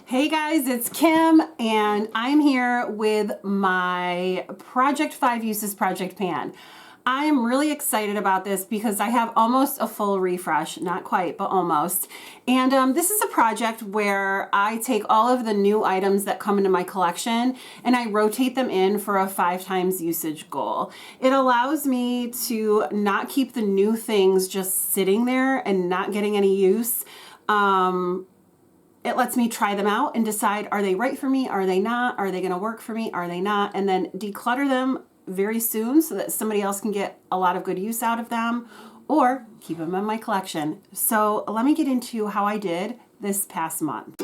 Hey guys, it's Kim, and I'm here with my Project 5 Uses Project Pan. I am really excited about this because I have almost a full refresh, not quite, but almost. And this is a project where I take all of the new items that come into my collection and I rotate them in for a 5 times usage goal. It allows me to not keep the new things just sitting there and not getting any use. It lets me try them out and decide, are they right for me? Are they not? Are they going to work for me? Are they not? And then declutter them very soon so that somebody else can get a lot of good use out of them or keep them in my collection. So let me get into how I did this past month.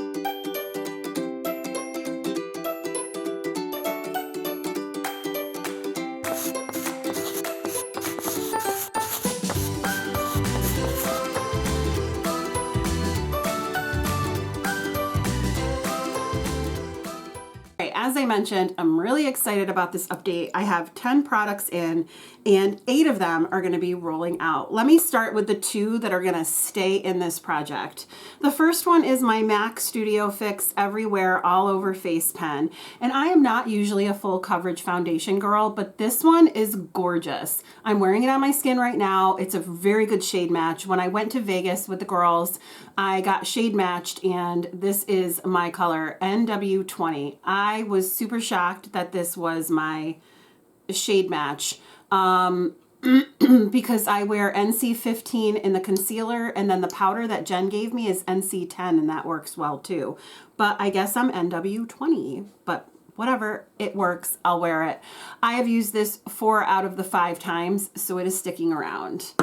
As I mentioned, I'm really excited about this update. I have 10 products in and 8 of them are going to be rolling out. Let me start with the 2 that are going to stay in this project. The first one is my MAC Studio Fix Everywhere All Over Face Pen. And I am not usually a full coverage foundation girl, but this one is gorgeous. I'm wearing it on my skin right now. It's a very good shade match. When I went to Vegas with the girls, I got shade matched and this is my color NW20. I was super shocked that this was my shade match because I wear NC15 in the concealer and then the powder that Jen gave me is NC10 and that works well too. But I guess I'm NW20, but whatever, it works, I'll wear it. I have used this 4 out of the 5 times, so it is sticking around.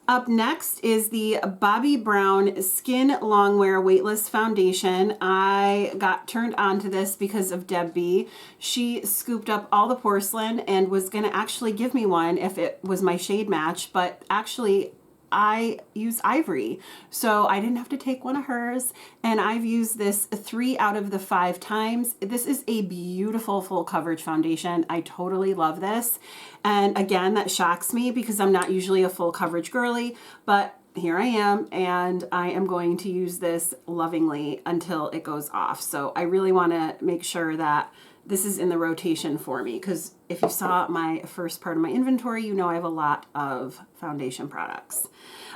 Up next is the Molton Brown Skin Longwear Weightless Foundation. I got turned on to this because of Deb B. She scooped up all the porcelain and was going to actually give me one if it was my shade match, but actually I use ivory, so I didn't have to take one of hers, and I've used this 3 out of the 5 times. This is a beautiful full coverage foundation. I totally love this, and again, that shocks me because I'm not usually a full coverage girly, but here I am, and I am going to use this lovingly until it goes off. So I really want to make sure that this is in the rotation for me, because if you saw my first part of my inventory, you know I have a lot of foundation products.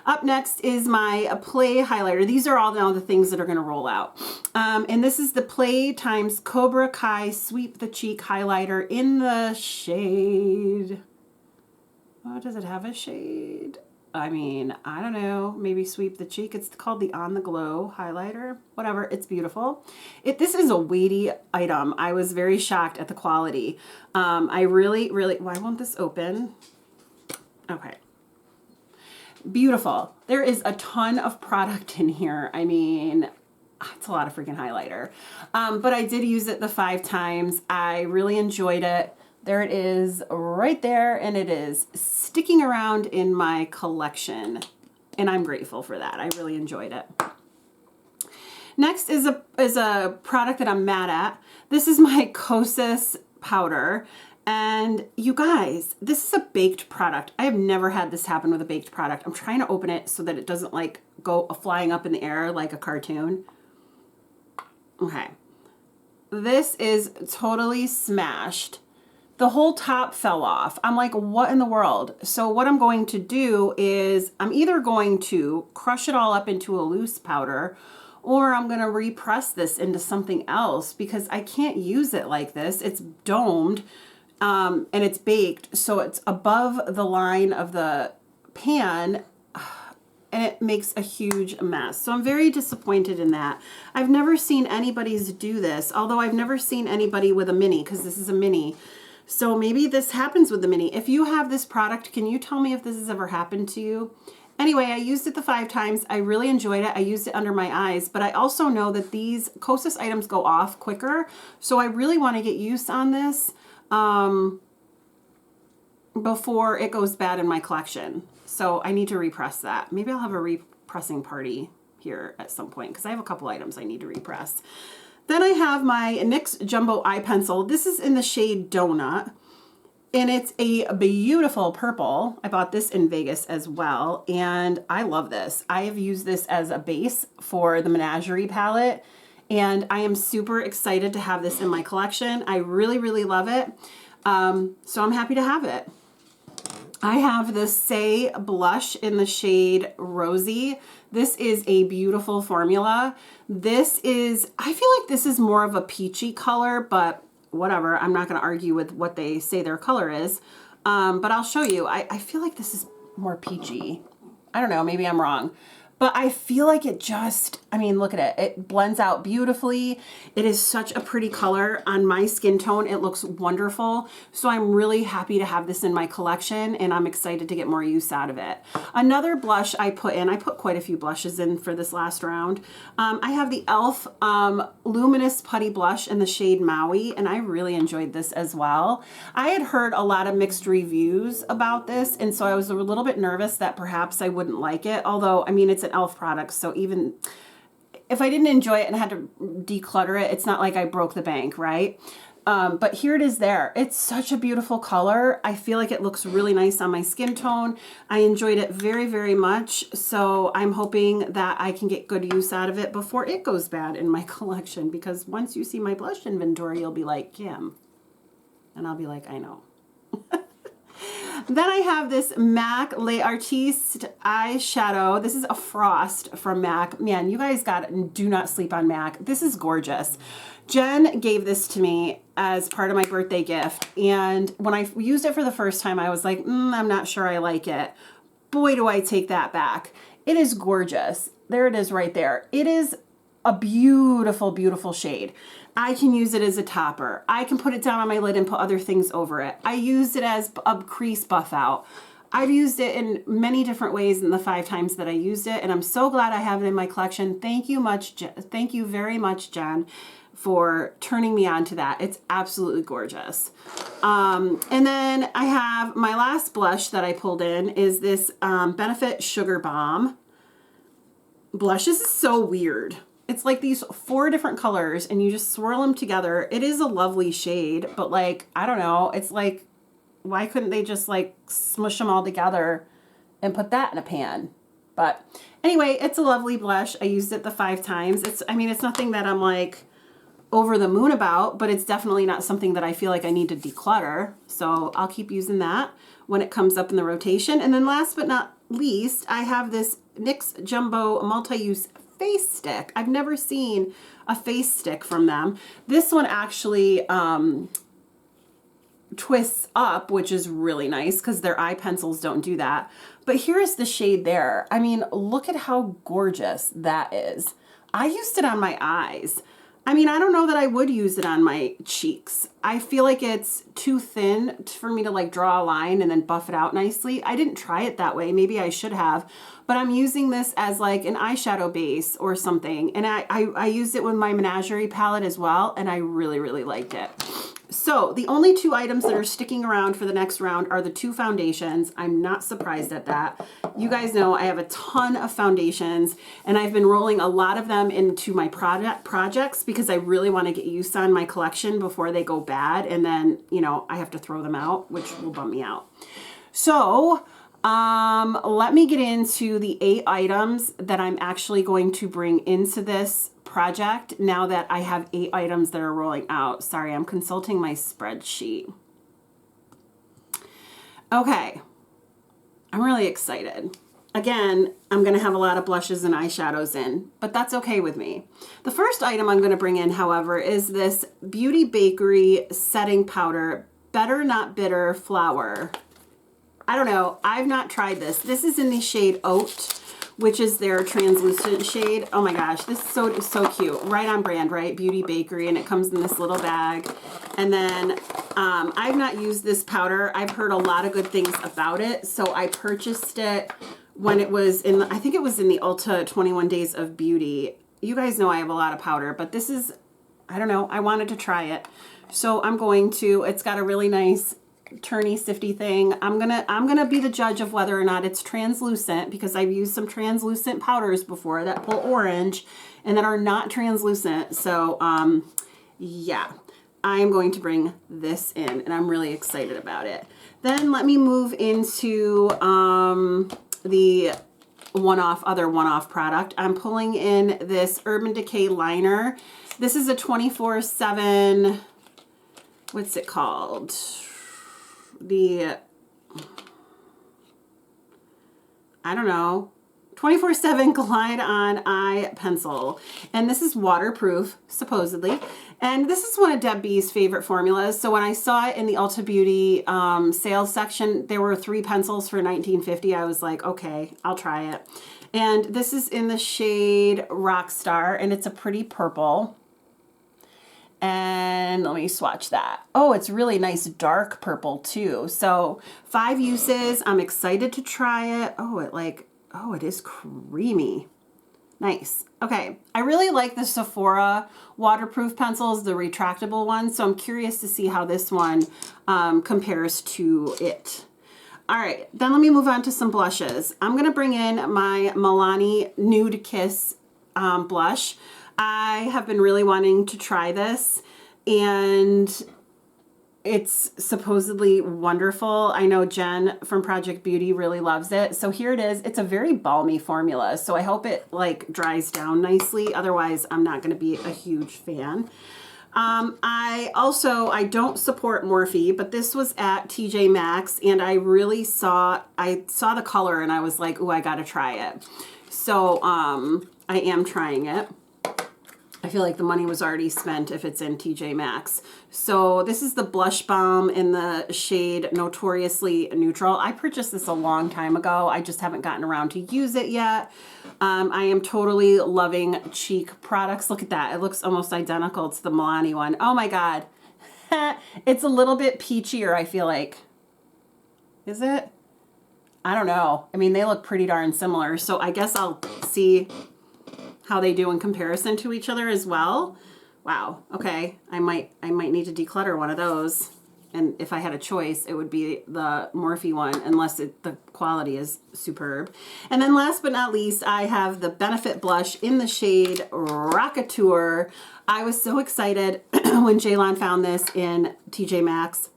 Up next is my Play highlighter. These are all now the things that are going to roll out. And this is the Play times Cobra Kai Sweep the Cheek highlighter in the shade. Oh, does it have a shade? I mean, I don't know, maybe Sweep the Cheek. It's called the On the Glow highlighter. Whatever, it's beautiful. This is a weighty item. I was very shocked at the quality. I really, why won't this open? Okay. Beautiful. There is a ton of product in here. I mean, it's a lot of freaking highlighter. But I did use it the 5 times. I really enjoyed it. There it is right there, and it is sticking around in my collection, and I'm grateful for that. I really enjoyed it. Next is a product that I'm mad at. This is my Kosas powder, and you guys, this is a baked product. I have never had this happen with a baked product. I'm trying to open it so that it doesn't like go flying up in the air like a cartoon. Okay. This is totally smashed. The whole top fell off. I'm like, what in the world? So what I'm going to do is I'm either going to crush it all up into a loose powder, or I'm going to repress this into something else because I can't use it like this. It's domed and it's baked, so it's above the line of the pan and it makes a huge mess. So I'm very disappointed in that. I've never seen anybody's do this, although I've never seen anybody with a mini because this is a mini. So maybe this happens with the mini. If you have this product, can you tell me if this has ever happened to you? Anyway, I used it the 5 times. I really enjoyed it. I used it under my eyes, but I also know that these Kosas items go off quicker. So I really want to get use on this before it goes bad in my collection. So I need to repress that. Maybe I'll have a repressing party here at some point because I have a couple items I need to repress. Then I have my NYX Jumbo Eye Pencil. This is in the shade Donut, and it's a beautiful purple. I bought this in Vegas as well, and I love this. I have used this as a base for the Menagerie palette, and I am super excited to have this in my collection. I really, really love it. So I'm happy to have it. I have the Say blush in the shade Rosy. This is a beautiful formula. This is, I feel like this is more of a peachy color, but whatever. I'm not going to argue with what they say their color is. But I'll show you. I feel like this is more peachy. I don't know, maybe I'm wrong. But I feel like it just, I mean, look at it. It blends out beautifully. It is such a pretty color on my skin tone. It looks wonderful. So I'm really happy to have this in my collection, and I'm excited to get more use out of it. Another blush I put quite a few blushes in for this last round. I have the e.l.f. Luminous Putty Blush in the shade Maui, and I really enjoyed this as well. I had heard a lot of mixed reviews about this, and so I was a little bit nervous that perhaps I wouldn't like it. Although, I mean, it's an e.l.f. product, so even if I didn't enjoy it and had to declutter it, it's not like I broke the bank, right? But here it is there. It's such a beautiful color. I feel like it looks really nice on my skin tone. I enjoyed it very, very much. So I'm hoping that I can get good use out of it before it goes bad in my collection, because once you see my blush inventory, you'll be like, Kim. And I'll be like, I know. Then I have this MAC Les Artistes eyeshadow. This is a Frost from MAC. Man, you guys do not sleep on MAC. This is gorgeous. Jen gave this to me as part of my birthday gift. And when I used it for the first time, I was like, I'm not sure I like it. Boy, do I take that back. It is gorgeous. There it is right there. It is a beautiful, beautiful shade. I can use it as a topper. I can put it down on my lid and put other things over it. I used it as a crease buff out. I've used it in many different ways in the 5 times that I used it, and I'm so glad I have it in my collection. Thank you very much, Jen, for turning me on to that. It's absolutely gorgeous. And then I have my last blush that I pulled in is this Benefit Sugar Bomb blush. This is so weird. It's like these 4 different colors and you just swirl them together. It is a lovely shade, but like, I don't know. It's like, why couldn't they just like smush them all together and put that in a pan? But anyway, it's a lovely blush. I used it the 5 times. I mean, it's nothing that I'm like over the moon about, but it's definitely not something that I feel like I need to declutter. So I'll keep using that when it comes up in the rotation. And then last but not least, I have this NYX Jumbo Multi-Use Face Stick. I've never seen a face stick from them. This one actually twists up, which is really nice because their eye pencils don't do that. But here's the shade there. I mean, look at how gorgeous that is. I used it on my eyes. I mean, I don't know that I would use it on my cheeks. I feel like it's too thin for me to like draw a line and then buff it out nicely. I didn't try it that way. Maybe I should have, but I'm using this as like an eyeshadow base or something. And I used it with my Menagerie palette as well, and I really, really liked it. So the only 2 items that are sticking around for the next round are the 2 foundations. I'm not surprised at that. You guys know I have a ton of foundations, and I've been rolling a lot of them into my projects because I really want to get use on my collection before they go bad, and then, you know, I have to throw them out, which will bum me out. So let me get into the 8 items that I'm actually going to bring into this project now that I have 8 items that are rolling out. Sorry, I'm consulting my spreadsheet. Okay, I'm really excited. Again, I'm going to have a lot of blushes and eyeshadows in, but that's okay with me. The first item I'm going to bring in, however, is this Beauty Bakery Setting Powder Better Not Bitter Flower. I don't know. I've not tried this. This is in the shade Oat, which is their translucent shade. Oh my gosh, this is so cute. Right on brand, right? Beauty Bakery, and it comes in this little bag. And then I've not used this powder. I've heard a lot of good things about it, so I purchased it when it was in, I think it was in the Ulta 21 Days of Beauty. You guys know I have a lot of powder, but this is, I don't know, I wanted to try it. So I'm going to, it's got a really nice turny sifty thing. I'm gonna be the judge of whether or not it's translucent, because I've used some translucent powders before that pull orange and that are not translucent. So yeah, I'm going to bring this in, and I'm really excited about it. Then let me move into the other one-off product. I'm pulling in this Urban Decay liner This is a 24/7, what's it called? I don't know, 24/7 Glide On Eye Pencil. And this is waterproof, supposedly. And this is one of Deb B's favorite formulas. So when I saw it in the Ulta Beauty sales section, there were 3 pencils for $19.50. I was like, okay, I'll try it. And this is in the shade Rockstar, and it's a pretty purple. And let me swatch that. Oh, it's really nice dark purple too. So 5 uses. I'm excited to try it. Oh, it is creamy. Nice. Okay. I really like the Sephora waterproof pencils, the retractable ones. So I'm curious to see how this one compares to it. All right. Then let me move on to some blushes. I'm going to bring in my Milani Nude Kiss blush. I have been really wanting to try this, and it's supposedly wonderful. I know Jen from Project Beauty really loves it. So here it is. It's a very balmy formula. So I hope it like dries down nicely. Otherwise, I'm not going to be a huge fan. I don't support Morphe, but this was at TJ Maxx, and I saw the color and I was like, ooh, I got to try it. So, I am trying it. I feel like the money was already spent if it's in TJ Maxx. So this is the blush balm in the shade Notoriously Neutral. I purchased this a long time ago. I just haven't gotten around to use it yet. I am totally loving cheek products. Look at that. It looks almost identical to the Milani one. Oh my God. It's a little bit peachier, I feel like. Is it? I don't know. I mean, they look pretty darn similar. So I guess I'll see how they do in comparison to each other as well. Wow. Okay. I might need to declutter one of those. And if I had a choice, it would be the Morphe one, unless the quality is superb. And then last but not least, I have the Benefit blush in the shade Rockateur. I was so excited when Jaylon found this in TJ Maxx,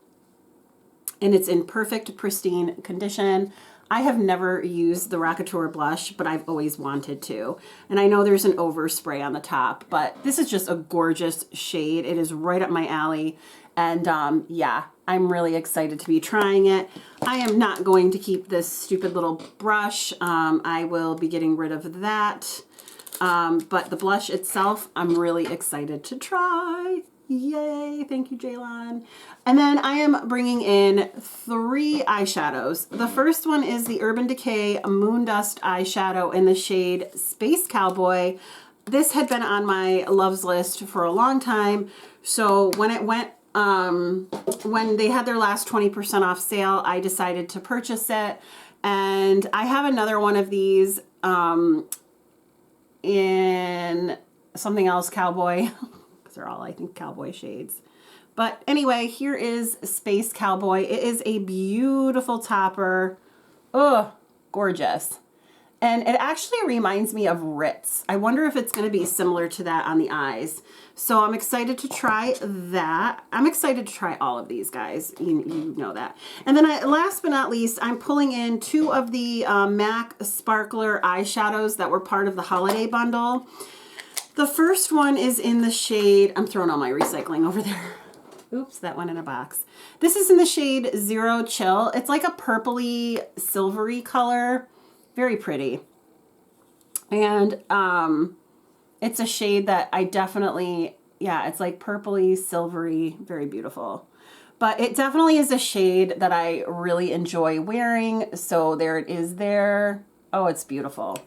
and it's in perfect, pristine condition. I have never used the Rockateur blush, but I've always wanted to. And I know there's an overspray on the top, but this is just a gorgeous shade. It is right up my alley. And yeah, I'm really excited to be trying it. I am not going to keep this stupid little brush. I will be getting rid of that. But the blush itself, I'm really excited to try. Yay. Thank you, Jaylon. And then I am bringing in 3 eyeshadows. The first one is the Urban Decay Moondust eyeshadow in the shade Space Cowboy. This had been on my loves list for a long time. So when it went, when they had their last 20% off sale, I decided to purchase it. And I have another one of these in something else cowboy. They're all, I think, cowboy shades. But anyway, here is Space Cowboy. It is a beautiful topper. Oh, gorgeous. And it actually reminds me of Ritz. I wonder if it's going to be similar to that on the eyes. So I'm excited to try that. I'm excited to try all of these, guys. You know that. And then last but not least, I'm pulling in 2 of the MAC Sparkler eyeshadows that were part of the holiday bundle. The first one is in the shade, I'm throwing all my recycling over there. Oops, that went in a box. This is in the shade Zero Chill. It's like a purpley, silvery color. Very pretty. And it's a shade that I definitely, yeah, it's like purpley, silvery, very beautiful. But it definitely is a shade that I really enjoy wearing. So there it is there. Oh, it's beautiful.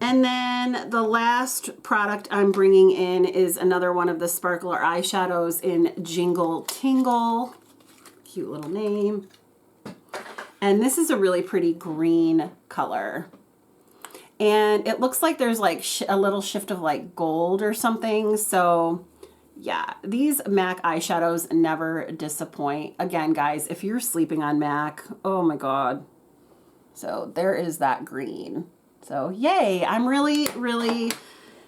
And then the last product I'm bringing in is another one of the Sparkler eyeshadows in Jingle Tingle. Cute little name. And this is a really pretty green color. And it looks like there's like a little shift of like gold or something. So yeah, these MAC eyeshadows never disappoint. Again, guys, if you're sleeping on MAC, oh my God. So there is that green. So yay, I'm really, really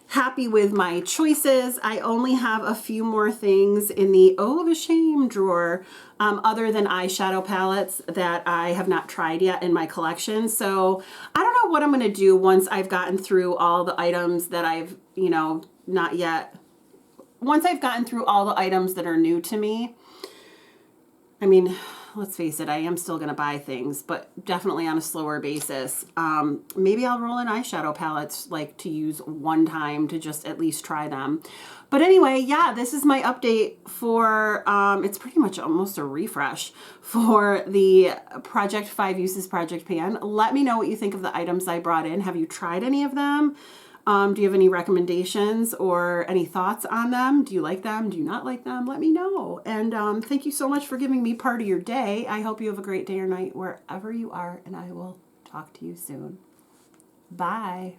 happy with my choices. I only have a few more things in the oh the shame drawer other than eyeshadow palettes that I have not tried yet in my collection. So I don't know what I'm going to do once I've gotten through all the items that I've, you know, not yet once I've gotten through all the items that are new to me, I mean, let's face it, I am still going to buy things, but definitely on a slower basis. Maybe I'll roll in eyeshadow palettes like to use one time to just at least try them. But anyway, yeah, this is my update for, it's pretty much almost a refresh for the Project 5 Uses Project Pan. Let me know what you think of the items I brought in. Have you tried any of them? Do you have any recommendations or any thoughts on them? Do you like them? Do you not like them? Let me know. And thank you so much for giving me part of your day. I hope you have a great day or night wherever you are, and I will talk to you soon. Bye.